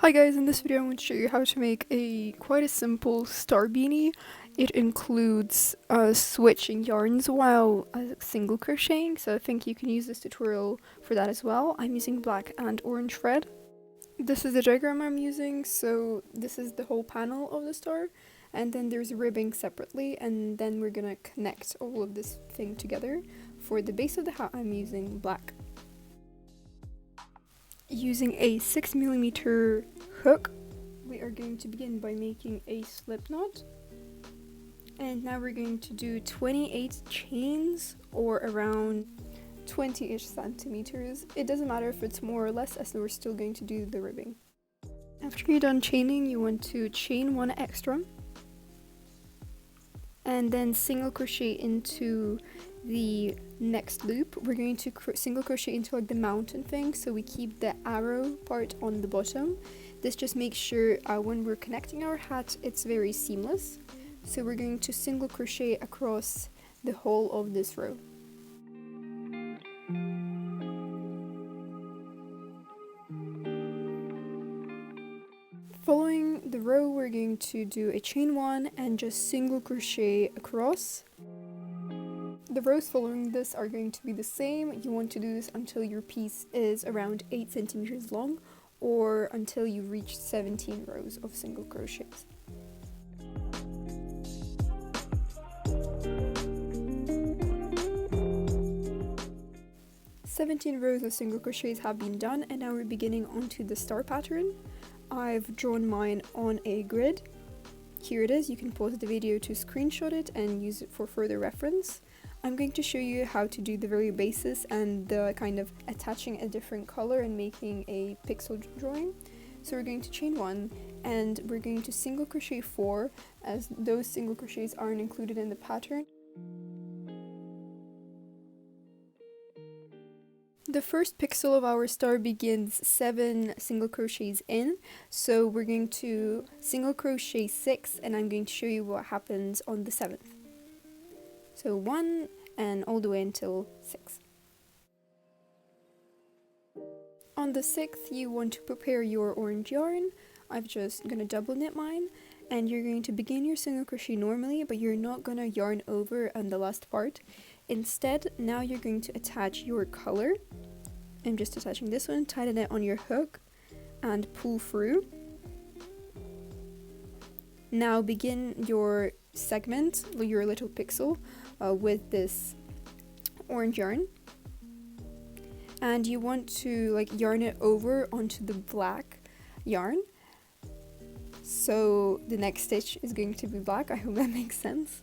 Hi guys, in this video I'm going to show you how to make quite a simple star beanie. It includes switching yarns while single crocheting, so I think you can use this tutorial for that as well. I'm using black and orange thread. This is the diagram I'm using, so this is the whole panel of the star, and then there's ribbing separately, and then we're gonna connect all of this thing together. For the base of the hat I'm using black. Using a 6mm hook, we are going to begin by making a slip knot. And now we're going to do 28 chains, or around 20-ish centimeters. It doesn't matter if it's more or less, as we're still going to do the ribbing. After you're done chaining, you want to chain one extra, and then single crochet into the next loop. We're going to single crochet into like the mountain thing, so we keep the arrow part on the bottom. This just makes sure when we're connecting our hat it's very seamless. So we're going to single crochet across the whole of this row. Following the row, we're going to do a chain one and just single crochet across. The rows following this are going to be the same. You want to do this until your piece is around 8 centimeters long, or until you reach 17 rows of single crochets. "17 rows of single crochets have been done, and now we're beginning onto the star pattern. I've drawn mine on a grid. Here it is. You can pause the video to screenshot it and use it for further reference. I'm going to show you how to do the very basis and the kind of attaching a different color and making a pixel drawing. So we're going to chain one, and we're going to single crochet 4, as those single crochets aren't included in the pattern. The first pixel of our star begins 7 single crochets in, so we're going to single crochet 6, and I'm going to show you what happens on the 7th. So 1 and all the way until 6. On the 6th, you want to prepare your orange yarn. I'm just going to double knit mine, and you're going to begin your single crochet normally, but you're not going to yarn over on the last part. Instead, now you're going to attach your color. I'm just attaching this one, tighten it on your hook, and pull through. Now begin your segment, your little pixel, with this orange yarn, and you want to yarn it over onto the black yarn. So the next stitch is going to be black. I hope that makes sense.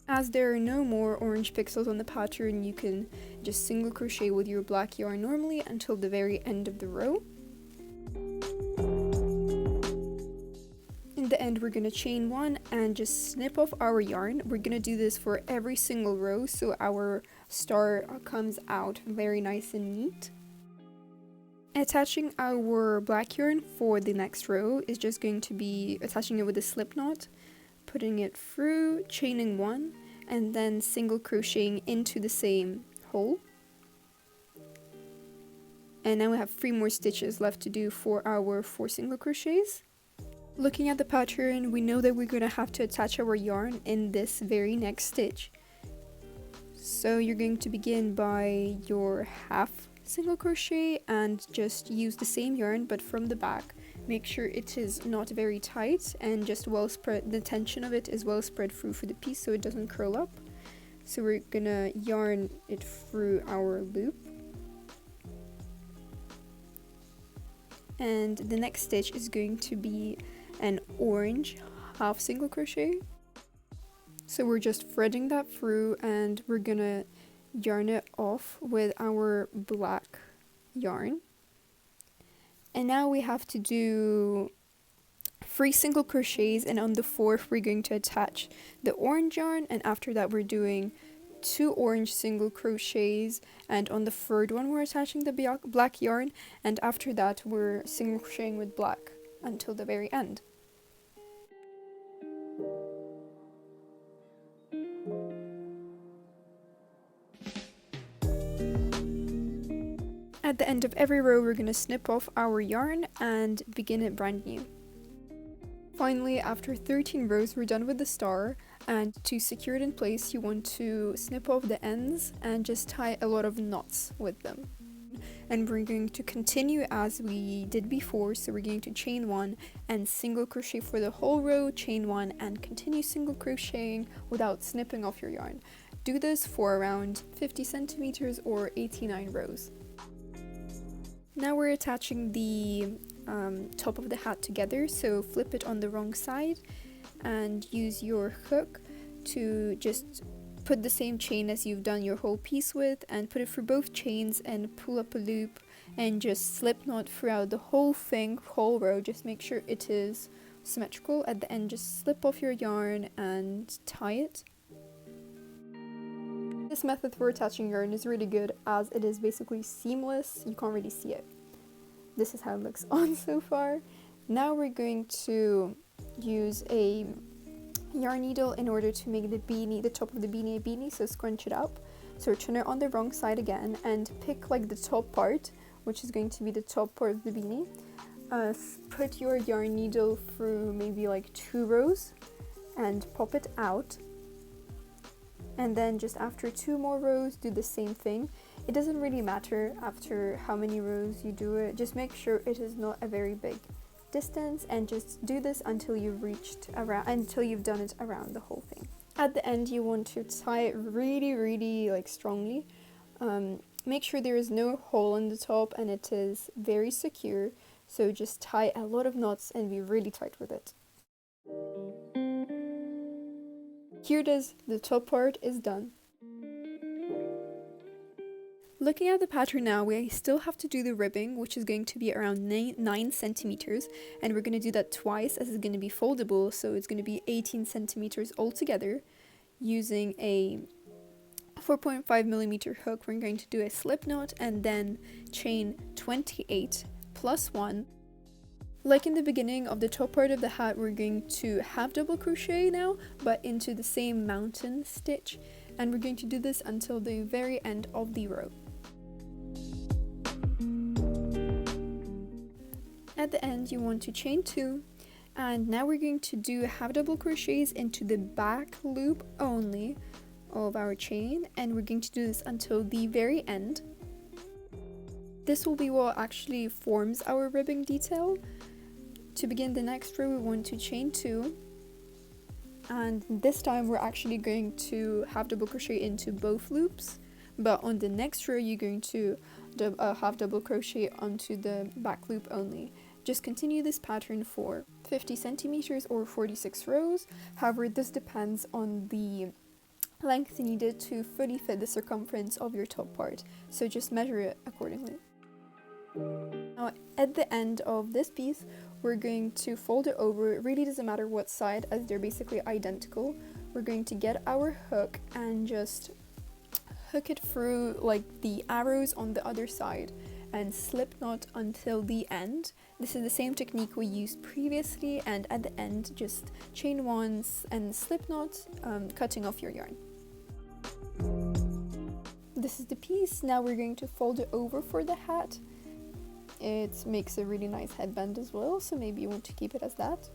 As there are no more orange pixels on the pattern, you can just single crochet with your black yarn normally until the very end of the row. In the end, we're going to chain one and just snip off our yarn. We're going to do this for every single row, so our star comes out very nice and neat. Attaching our black yarn for the next row is just going to be attaching it with a slip knot, putting it through, chaining one, and then single crocheting into the same hole. And now we have 3 more stitches left to do for our 4 single crochets. Looking at the pattern, we know that we're going to have to attach our yarn in this very next stitch. So you're going to begin by your half single crochet and just use the same yarn but from the back. Make sure it is not very tight and just well spread, the tension of it is well spread through for the piece so it doesn't curl up. So we're gonna yarn it through our loop. And the next stitch is going to be an orange half single crochet. So we're just threading that through, and we're gonna yarn it off with our black yarn. And now we have to do 3 single crochets, and on the 4th we're going to attach the orange yarn, and after that we're doing 2 orange single crochets, and on the 3rd one we're attaching the black yarn, and after that we're single crocheting with black until the very end. At the end end of every row, we're going to snip off our yarn and begin it brand new. Finally, after 13 rows, we're done with the star, and to secure it in place, you want to snip off the ends and just tie a lot of knots with them. And we're going to continue as we did before, so we're going to chain 1 and single crochet for the whole row, chain 1 and continue single crocheting without snipping off your yarn. Do this for around 50 centimeters or 89 rows. Now we're attaching the top of the hat together, so flip it on the wrong side and use your hook to just put the same chain as you've done your whole piece with, and put it through both chains and pull up a loop and just slip knot throughout the whole thing, whole row. Just make sure it is symmetrical. At the end, just slip off your yarn and tie it. This method for attaching yarn is really good as it is basically seamless. You can't really see it. This is how it looks on so far. Now we're going to use a yarn needle in order to make the beanie, the top of the beanie, a beanie, so scrunch it up. So turn it on the wrong side again and pick like the top part, which is going to be the top part of the beanie. Put your yarn needle through maybe like 2 rows and pop it out. And then just after 2 more rows, do the same thing. It doesn't really matter after how many rows you do it, just make sure it is not a very big distance, and just do this until you've done it around the whole thing. At the end, you want to tie it really like strongly. Make sure there is no hole in the top and it is very secure, so just tie a lot of knots and be really tight with it. Here it is, the top part is done. Looking at the pattern now, we still have to do the ribbing, which is going to be around 9 centimeters, and we're going to do that twice as it's going to be foldable, so it's going to be 18 centimeters altogether. Using a 4.5 millimeter hook, we're going to do a slip knot and then chain 28 plus 1. Like in the beginning of the top part of the hat, we're going to half double crochet now, but into the same mountain stitch, and we're going to do this until the very end of the row. At the end, you want to chain 2, and now we're going to do half double crochets into the back loop only of our chain, and we're going to do this until the very end. This will be what actually forms our ribbing detail. To begin the next row, we want to chain 2, and this time we're actually going to half double crochet into both loops, but on the next row you're going to half double crochet onto the back loop only. Just continue this pattern for 50 centimeters or 46 rows. However, this depends on the length needed to fully fit the circumference of your top part, so just measure it accordingly. Now at the end of this piece, we're going to fold it over. It really doesn't matter what side, as they're basically identical. We're going to get our hook and just hook it through like the arrows on the other side and slip knot until the end. This is the same technique we used previously, and at the end just chain 1 and slip knot, cutting off your yarn. This is the piece. Now we're going to fold it over for the hat. It makes a really nice headband as well, so maybe you want to keep it as that.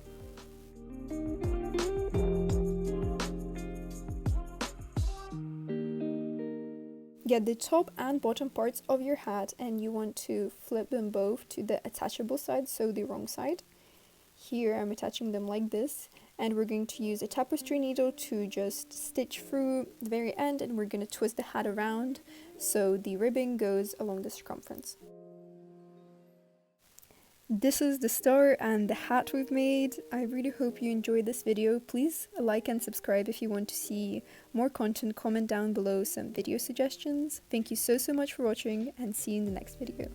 Get the top and bottom parts of your hat, and you want to flip them both to the attachable side, so the wrong side. Here I'm attaching them like this, and we're going to use a tapestry needle to just stitch through the very end, and we're going to twist the hat around so the ribbing goes along the circumference. This is the star and the hat we've made. I really hope you enjoyed this video. Please like and subscribe if you want to see more content. Comment down below some video suggestions. Thank you so much for watching, and see you in the next video.